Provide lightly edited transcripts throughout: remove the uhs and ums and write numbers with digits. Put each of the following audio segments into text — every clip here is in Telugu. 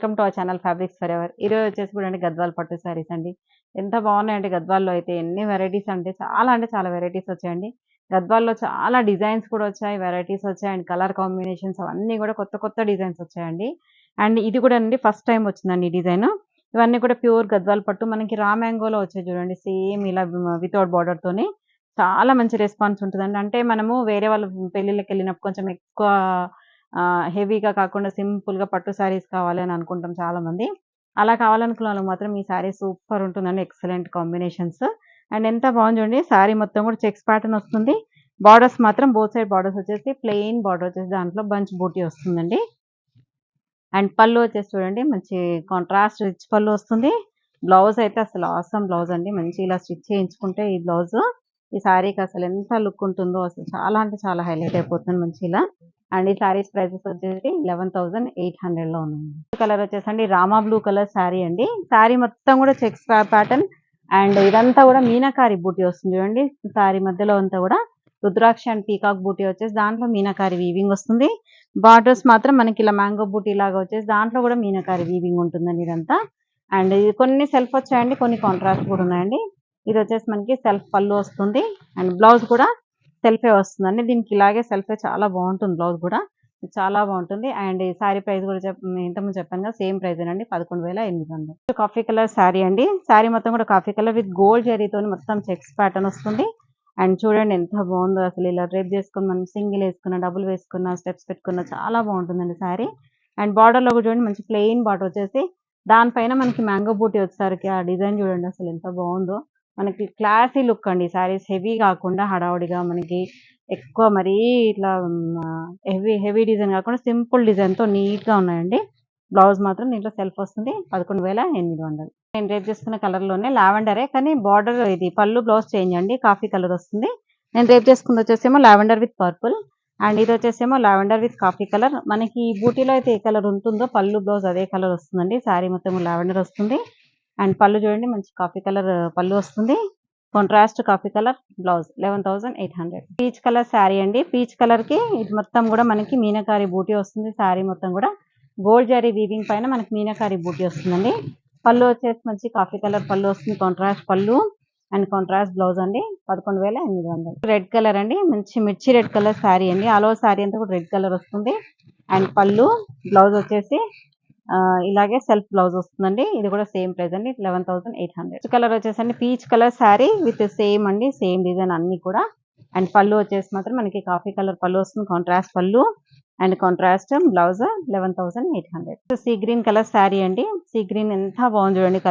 Welcome to our channel fabrics for ever. ఈరోజు వచ్చేసి చూడండి గద్వాల్ పట్టు శారీస్ అండి. ఎంత బాగున్నాయండి గద్వాల్లో అయితే. ఎన్ని వెరైటీస్ అంటే చాలా వెరైటీస్ వచ్చాయండి. గద్వాల్లో చాలా డిజైన్స్ కూడా వచ్చాయి, వెరైటీస్ వచ్చాయి అండ్ కలర్ కాంబినేషన్స్ అవన్నీ కూడా కొత్త కొత్త డిజైన్స్ వచ్చాయండి. అండ్ ఇది కూడా అండి ఫస్ట్ టైం వచ్చిందండి ఈ డిజైన్. ఇవన్నీ కూడా ప్యూర్ గద్వాల్ పట్టు. మనకి రా మ్యాంగోలో వచ్చాయి చూడండి, సేమ్ ఇలా వితౌట్ బార్డర్ తోని. చాలా మంచి రెస్పాన్స్ ఉంటుందండి. అంటే మనము వేరే వాళ్ళ పెళ్ళిళ్ళకి వెళ్ళినప్పుడు కొంచెం ఎక్కువ హెవీగా కాకుండా సింపుల్‌గా పట్టు శారీస్ కావాలి అని అనుకుంటాం చాలామంది. అలా కావాలనుకున్న వాళ్ళకి మాత్రం ఈ శారీ సూపర్ ఉంటుందండి. Excellent combinations. అండ్ ఎంత బాగుంది చూడండి. శారీ మొత్తం కూడా చెక్స్ ప్యాటర్న్ వస్తుంది. బార్డర్స్ మాత్రం బోత్ సైడ్ బార్డర్స్ వచ్చేసి ప్లెయిన్ బార్డర్ వచ్చేసి దాంట్లో బంచ్ బూటీ వస్తుందండి. అండ్ పళ్ళు వచ్చేసి చూడండి మంచి కాంట్రాస్ట్ రిచ్ పళ్ళు వస్తుంది. బ్లౌజ్ అయితే అసలు ఆసమ్ బ్లౌజ్ అండి. మంచి ఇలా స్టిచ్ చేయించుకుంటే ఈ బ్లౌజ్ ఈ శారీకి అసలు ఎంత లుక్ ఉంటుందో అసలు చాలా అంటే చాలా హైలైట్ అయిపోతుంది మంచి ఇలా. అండ్ ఈ శారీస్ ప్రైసెస్ వచ్చేసి 11,800 లో ఉంది. కలర్ వచ్చేసండి రామా బ్లూ కలర్ శారీ అండి. శారీ మొత్తం కూడా చెక్స్ ప్యాటర్న్ అండ్ ఇదంతా కూడా మీనాకారి బూటీ వస్తుంది చూడండి. శారీ మధ్యలో అంతా కూడా రుద్రాక్ష అండ్ పీకాక్ బూటీ వచ్చేసి దాంట్లో మీనాకారి వీవింగ్ వస్తుంది. బార్డర్స్ మాత్రం మనకి ఇలా మ్యాంగో బూటీ లాగా వచ్చేసి దాంట్లో కూడా మీనాకారి వీవింగ్ ఉంటుందండి ఇదంతా. అండ్ ఇది కొన్ని సెల్ఫ్ వచ్చాయండి, కొన్ని కాంట్రాస్ట్ కూడా ఉన్నాయండి. ఇది వచ్చేసి మనకి సెల్ఫ్ పళ్ళు వస్తుంది అండ్ బ్లౌజ్ కూడా సెల్ఫే వస్తుందండి. దీనికి ఇలాగే సెల్ఫే చాలా బాగుంటుంది. బ్లౌజ్ కూడా చాలా బాగుంటుంది. అండ్ ఈ శారీ ప్రైస్ కూడా ఇంతకుముందు చెప్పాను కదా, సేమ్ ప్రైస్ అండి, 11,800. కాఫీ కలర్ శారీ అండి. శారీ మొత్తం కూడా కాఫీ కలర్ విత్ గోల్డ్ జరీతో మొత్తం చెక్స్ ప్యాటర్న్ వస్తుంది. అండ్ చూడండి ఎంత బాగుందో అసలు. ఇలా డ్రేప్ చేసుకుని మనం సింగిల్ వేసుకున్న, డబుల్ వేసుకున్న, స్టెప్స్ పెట్టుకున్న చాలా బాగుంటుందండి శారీ. అండ్ బార్డర్ లో కూడా చూడండి మంచి ప్లెయిన్ బార్డర్ వచ్చేసి దానిపైన మనకి మ్యాంగో బూటీ వచ్చేసరికి ఆ డిజైన్ చూడండి అసలు ఎంత బాగుందో. మనకి క్లాసీ లుక్ అండి. శారీస్ హెవీ కాకుండా హడావుడిగా మనకి ఎక్కువ మరీ ఇట్లా హెవీ హెవీ డిజైన్ కాకుండా సింపుల్ డిజైన్ తో నీట్ గా ఉన్నాయండి. బ్లౌజ్ మాత్రం దీంట్లో సెల్ఫ్ వస్తుంది. 11,800. నేను రేపు చేసుకున్న కలర్ లోనే లావెండరే, కానీ బార్డర్ ఇది పళ్ళు బ్లౌజ్ చేంజ్ అండి. కాఫీ కలర్ వస్తుంది. నేను రేపు చేసుకుంది వచ్చేసేమో లావెండర్ విత్ పర్పుల్ అండ్ ఇది వచ్చేసేమో లావెండర్ విత్ కాఫీ కలర్. మనకి ఈ బూటీలో అయితే ఏ కలర్ ఉంటుందో పళ్ళు బ్లౌజ్ అదే కలర్ వస్తుందండి. శారీ మొత్తం లావెండర్ వస్తుంది. అండ్ పళ్ళు చూడండి మంచి కాఫీ కలర్ పళ్ళు వస్తుంది. Contrast coffee colour blouse 11,800. Peach colour sari అండి. పీచ్ కలర్ కి ఇది మొత్తం కూడా మనకి మీనాకారి బూటీ వస్తుంది. శారీ మొత్తం కూడా గోల్డ్ జరీ వీవింగ్ పైన మనకి మీనాకారి బూటీ వస్తుందండి. పళ్ళు వచ్చేసి మంచి కాఫీ కలర్ పళ్ళు వస్తుంది. Contrast pallu and contrast blouse అండి. 11,800. రెడ్ కలర్ అండి. మంచి మిర్చి రెడ్ కలర్ శారీ అండి. ఆల్ ఓవర్ శారీ అంతా కూడా రెడ్ కలర్ వస్తుంది. అండ్ పళ్ళు బ్లౌజ్ వచ్చేసి ఇలాగే సెల్ఫ్ బ్లౌజ్ వస్తుందండి. ఇది కూడా సేమ్ ప్రైస్ అండి, 11,800. కలర్ వచ్చేసండి peach colour sari with same అండి, సేమ్ డిజైన్ అన్ని కూడా. అండ్ పళ్ళు వచ్చేసి మాత్రం మనకి కాఫీ కలర్ పళ్ళు వస్తుంది. Contrast pallu and contrast blouse 11,800. Sea green colour sari అండి. సీ గ్రీన్ ఎంత బాగుంది చూడండి.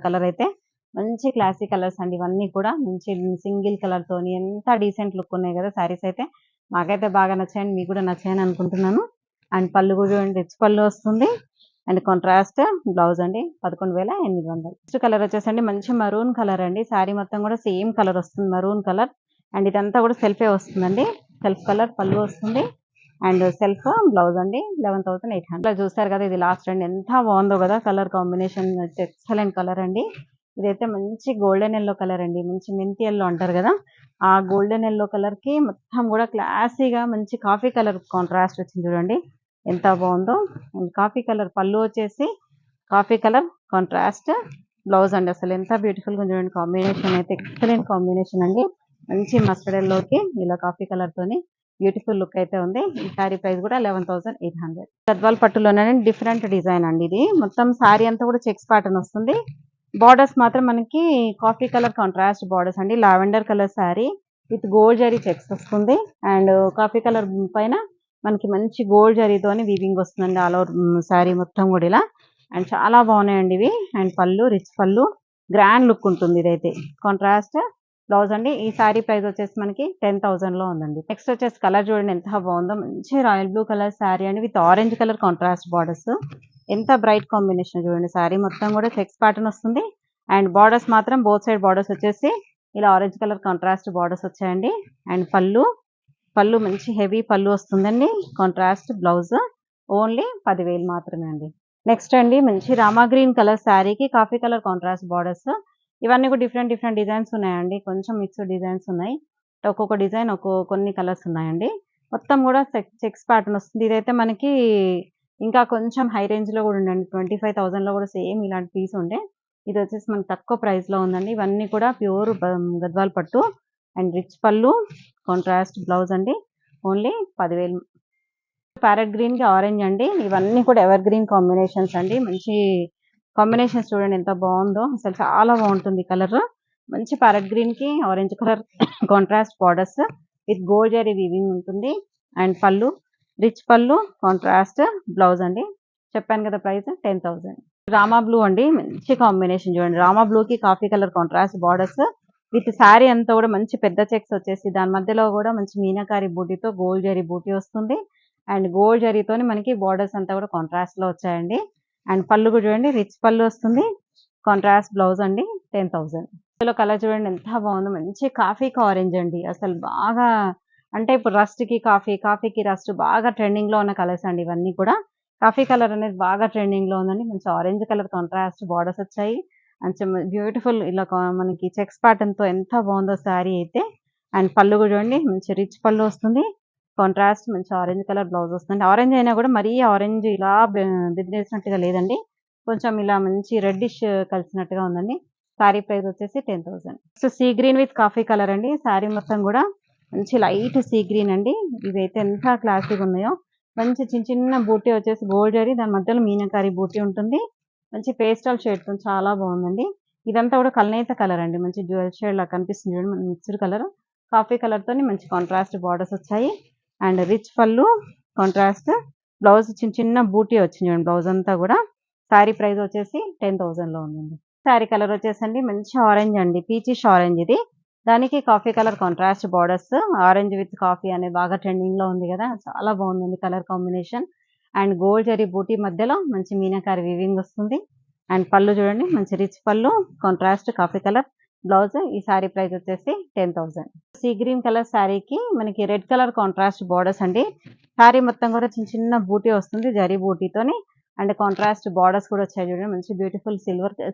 కలర్ అయితే మంచి క్లాసీ కలర్స్ అండి. ఇవన్నీ కూడా మంచి సింగిల్ కలర్ తోని ఎంత డీసెంట్ లుక్ ఉన్నాయి కదా శారీస్ అయితే. మాకైతే బాగా నచ్చాయండి, మీకు కూడా నచ్చాయని అనుకుంటున్నాను. అండ్ పళ్ళు కూడా చూడండి రిచ్ పళ్ళు వస్తుంది అండ్ కాంట్రాస్ట్ బ్లౌజ్ అండి. 11,800. నెక్స్ట్ కలర్ వచ్చేసండి మంచి మరూన్ కలర్ అండి. శారీ మొత్తం కూడా సేమ్ కలర్ వస్తుంది, మరూన్ కలర్. అండ్ ఇదంతా కూడా సెల్ఫే వస్తుందండి. సెల్ఫ్ కలర్ పళ్ళు వస్తుంది అండ్ సెల్ఫ్ బ్లౌజ్ అండి. 11,800. చూస్తారు కదా, ఇది లాస్ట్ అండి. ఎంత బాగుందో కదా కలర్ కాంబినేషన్. ఎక్సలెంట్ కలర్ అండి. ఇదైతే మంచి గోల్డెన్ ఎల్లో కలర్ అండి. మంచి మెంతి ఎల్లో అంటారు కదా, ఆ గోల్డెన్ ఎల్లో కలర్ కి మొత్తం కూడా క్లాసీగా మంచి కాఫీ కలర్ కాంట్రాస్ట్ వచ్చింది చూడండి ఎంత బాగుందో. అండ్ కాఫీ కలర్ పళ్ళు వచ్చేసి కాఫీ కలర్ కాంట్రాస్ట్ బ్లౌజ్ అండి. అసలు ఎంత బ్యూటిఫుల్ గా చూడండి. కాంబినేషన్ అయితే ఎక్సలెంట్ కాంబినేషన్ అండి. మంచి మస్టర్డ్ ఎల్లోకి ఇలా కాఫీ కలర్ తోని బ్యూటిఫుల్ లుక్ అయితే ఉంది. ఈ శారీ ప్రైస్ కూడా 11,800. గద్వాల్ పట్టులోనే డిఫరెంట్ డిజైన్ అండి. ఇది మొత్తం శారీ అంతా కూడా చెక్స్ ప్యాటర్న్ వస్తుంది. బార్డర్స్ మాత్రం మనకి కాఫీ కలర్ కాంట్రాస్ట్ బార్డర్స్ అండి. Lavender colour sari with gold zari checks వస్తుంది. అండ్ కాఫీ కలర్ పైన మనకి మంచి గోల్డ్ జరీతోని వీవింగ్ వస్తుందండి ఆల్ ఓవర్ శారీ మొత్తం కూడా ఇలా. అండ్ చాలా బాగున్నాయండి ఇవి. అండ్ పళ్ళు రిచ్ పళ్ళు, గ్రాండ్ లుక్ ఉంటుంది. ఇదైతే కాంట్రాస్ట్ బ్లౌజ్ అండి. ఈ శారీ ప్రైస్ వచ్చేసి మనకి 10,000 లో ఉందండి. నెక్స్ట్ వచ్చేసి కలర్ చూడండి ఎంత బాగుందో. మంచి రాయల్ బ్లూ కలర్ శారీ అండి with orange colour contrast borders. ఎంత బ్రైట్ కాంబినేషన్ చూడండి. శారీ మొత్తం కూడా చెక్స్ ప్యాటర్న్ వస్తుంది. అండ్ బార్డర్స్ మాత్రం బోత్ సైడ్ బార్డర్స్ వచ్చేసి ఇలా ఆరెంజ్ కలర్ కాంట్రాస్ట్ బార్డర్స్ వచ్చాయండి. అండ్ పళ్ళు మంచి హెవీ పళ్ళు వస్తుందండి. కాంట్రాస్ట్ బ్లౌజ్ ఓన్లీ 10,000 మాత్రమే అండి. నెక్స్ట్ అండి మంచి రామా గ్రీన్ కలర్ శారీకి కాఫీ కలర్ కాంట్రాస్ట్ బార్డర్స్. ఇవన్నీ కూడా డిఫరెంట్ డిఫరెంట్ డిజైన్స్ ఉన్నాయండి. కొంచెం మిక్స్డ్ డిజైన్స్ ఉన్నాయి. ఒక్కొక్క డిజైన్ కొన్ని కలర్స్ ఉన్నాయండి. మొత్తం కూడా చెక్స్ ప్యాటర్న్ వస్తుంది. ఇదైతే మనకి ఇంకా కొంచెం హై రేంజ్‌లో గూడా ఉండండి. 25,000లో గూడా సేమ్ ఇలాంటి పీస్ ఉండే. ఇది వచ్చేసి మనకు తక్కువ ప్రైస్‌లో ఉందండి. ఇవన్నీ కూడా ప్యూర్ గద్వాల్ పట్టు and rich pallu, contrast blouse అండి. ఓన్లీ 10,000. ప్యారెట్ గ్రీన్‌కి ఆరెంజ్ అండి. ఇవన్నీ కూడా ఎవర్ గ్రీన్ కాంబినేషన్స్ అండి. మంచి కాంబినేషన్స్ చూడండి ఎంత బావుందో. అసలు చాలా బావుంటుంది కలర్. మంచి ప్యారెట్ గ్రీన్‌కి orange colour contrast borders with gold zari weaving ఉంటుంది. అండ్ పళ్ళు, రిచ్ పళ్ళు, కాంట్రాస్ట్ బ్లౌజ్ అండి. చెప్పాను కదా ప్రైస్ 10,000. రామా బ్లూ అండి. మంచి కాంబినేషన్ చూడండి. రామా బ్లూకి coffee colour contrast borders with sari అంతా కూడా మంచి పెద్ద చెక్స్ వచ్చేసి దాని మధ్యలో కూడా మంచి మీనాకారి బూటీతో గోల్డ్ జరీ బూటీ వస్తుంది. అండ్ గోల్డ్ జరీతోని మనకి బోర్డర్స్ అంతా కూడా కాంట్రాస్ట్ లో వచ్చాయండి. అండ్ పళ్ళు కూడా చూడండి రిచ్ పళ్ళు వస్తుంది. కాంట్రాస్ట్ బ్లౌజ్ అండి 10,000. ఇందులో కలర్ చూడండి ఎంత బాగుందో. మంచి కాఫీకి ఆరెంజ్ అండి. అసలు బాగా అంటే ఇప్పుడు రస్ట్ కి కాఫీకి రస్ట్ బాగా ట్రెండింగ్ లో ఉన్న కలర్స్ అండి ఇవన్నీ కూడా. కాఫీ కలర్ అనేది బాగా ట్రెండింగ్ లో ఉందండి. మంచి ఆరెంజ్ కలర్ కాంట్రాస్ట్ బోర్డర్స్ వచ్చాయి. కొంచెం బ్యూటిఫుల్ ఇలా మనకి చెక్స్ ప్యాటర్న్ తో ఎంత బాగుందో శారీ అయితే. అండ్ పళ్ళు కూడా చూడండి మంచి రిచ్ పళ్ళు వస్తుంది. కాంట్రాస్ట్ మంచి ఆరెంజ్ కలర్ బ్లౌజ్ వస్తుంది. ఆరెంజ్ అయినా కూడా మరీ ఆరెంజ్ ఇలా దిద్దేసినట్టుగా లేదండి. కొంచెం ఇలా మంచి రెడ్డిష్ కలిసినట్టుగా ఉందండి. శారీ ప్రైస్ వచ్చేసి 10,000. So sea green with coffee colour అండి. శారీ మొత్తం కూడా మంచి లైట్ సీ గ్రీన్ అండి. ఇవైతే ఎంత క్లాసీగా ఉన్నాయో. మంచి చిన్న చిన్న బూటీ వచ్చేసి గోల్డ్ జరీ దాని మధ్యలో మీనాకారి బూటీ ఉంటుంది. మంచి పేస్టల్ షేడ్ తో చాలా బాగుందండి. ఇదంతా కూడా కల్నేత కలర్ అండి. మంచి జ్యువెల్ షేడ్ లా కనిపిస్తుంది చూడండి. మిక్స్డ్ కలర్ కాఫీ కలర్ తోని మంచి కాంట్రాస్ట్ బార్డర్స్ వచ్చాయి. And rich pallu, contrast blouse చిన్న చిన్న బూటీ వచ్చింది చూడండి. బ్లౌజ్ అంతా కూడా. శారీ ప్రైస్ వచ్చేసి 10,000లో ఉందండి. శారీ కలర్ వచ్చేసండి మంచి ఆరెంజ్ అండి. పీచిష్ ఆరెంజ్ ఇది. దానికి coffee colour contrast borders. Orange with coffee అనేది బాగా ట్రెండింగ్ లో ఉంది కదా. చాలా బాగుందండి colour combination. And gold zari booti మధ్యలో మంచి మీనాకారి వీవింగ్ వస్తుంది. అండ్ పళ్ళు చూడండి మంచి rich pallu, contrast coffee colour blouse. ఈ శారీ ప్రైస్ వచ్చేసి 10,000. సీ గ్రీన్ కలర్ శారీకి మనకి రెడ్ కలర్ కాంట్రాస్ట్ బార్డర్స్ అండి. శారీ మొత్తం కూడా చిన్న చిన్న బూటీ వస్తుంది జరీ బూటీతోని. అండ్ కాంట్రాస్ట్ బార్డర్స్ కూడా వచ్చాయి చూడండి. మంచి బ్యూటిఫుల్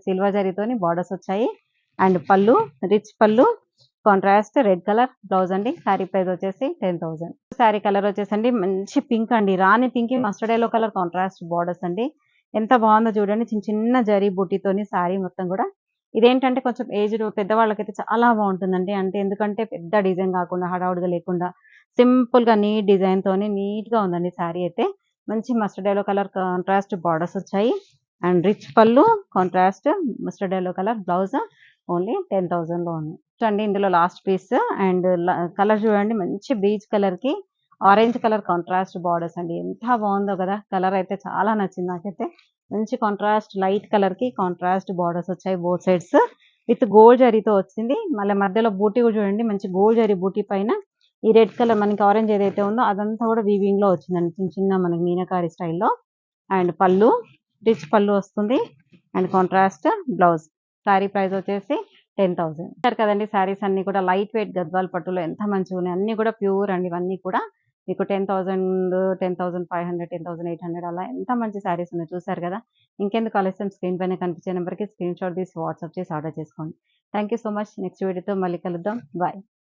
సిల్వర్ జరీతోని బార్డర్స్ వచ్చాయి. అండ్ పళ్ళు, rich pallu, contrast red colour blouse అండి. శారీ ప్రైస్ వచ్చేసి 10,000. శారీ కలర్ వచ్చేసండి మంచి పింక్ అండి. Rani pink mustard yellow colour contrast borders అండి. ఎంత బాగుందో చూడండి. చిన్న చిన్న జరీ బూటీతోని శారీ మొత్తం కూడా. ఇదేంటంటే కొంచెం ఏజ్డ్ పెద్దవాళ్ళకైతే చాలా బాగుంటుందండి. అంటే ఎందుకంటే పెద్ద డిజైన్ కాకుండా హడావుడిగా లేకుండా సింపుల్ గా నీట్ డిజైన్ తోని నీట్ గా ఉందండి శారీ అయితే. మంచి mustard yellow colour contrast borders వచ్చాయి. And rich pallu, contrast mustard yellow colour blouse. Only 10,000లో ఉంది. అండి ఇందులో లాస్ట్ పీస్. అండ్ కలర్ చూడండి మంచి బీచ్ కలర్ కి ఆరెంజ్ కలర్ కాంట్రాస్ట్ బార్డర్స్ అండి. ఎంత బాగుందో కదా. కలర్ అయితే చాలా నచ్చింది నాకైతే. మంచి కాంట్రాస్ట్ లైట్ కలర్ కి కాంట్రాస్ట్ బార్డర్స్ వచ్చాయి బోత్ సైడ్స్ విత్ గోల్డ్ జరీతో వచ్చింది. మళ్ళీ మధ్యలో బూటీ కూడా చూడండి మంచి గోల్డ్ జరీ బూటీ పైన ఈ రెడ్ కలర్ మనకి ఆరెంజ్ ఏదైతే ఉందో అదంతా కూడా వీవింగ్ లో వచ్చిందండి. చిన్న చిన్న మనకి మీనాకారి స్టైల్లో. అండ్ పళ్ళు, రిచ్ పళ్ళు వస్తుంది. And contrast blouse. Sari price వచ్చేసి 10,000. చూసారు కదండి శారీస్ అన్ని కూడా లైట్ వెయిట్ గద్వాల్ పట్టులో ఎంత మంచిగా ఉన్నాయి. అన్ని కూడా ప్యూర్ అండి. ఇవన్నీ కూడా మీకు 10,000, 10,500, 10,800 అలా ఎంత మంచి శారీస్ ఉన్నాయి చూసారు కదా. ఇంకెందుకు ఆలస్యం స్క్రీన్ పైన కనిపించే నెంబర్కి స్క్రీన్ షాట్ తీసి వాట్సాప్ చేసి ఆర్డర్ చేసుకోండి. Thank you so much. Next వీడియోతో మళ్ళీ కలుద్దాం. బాయ్.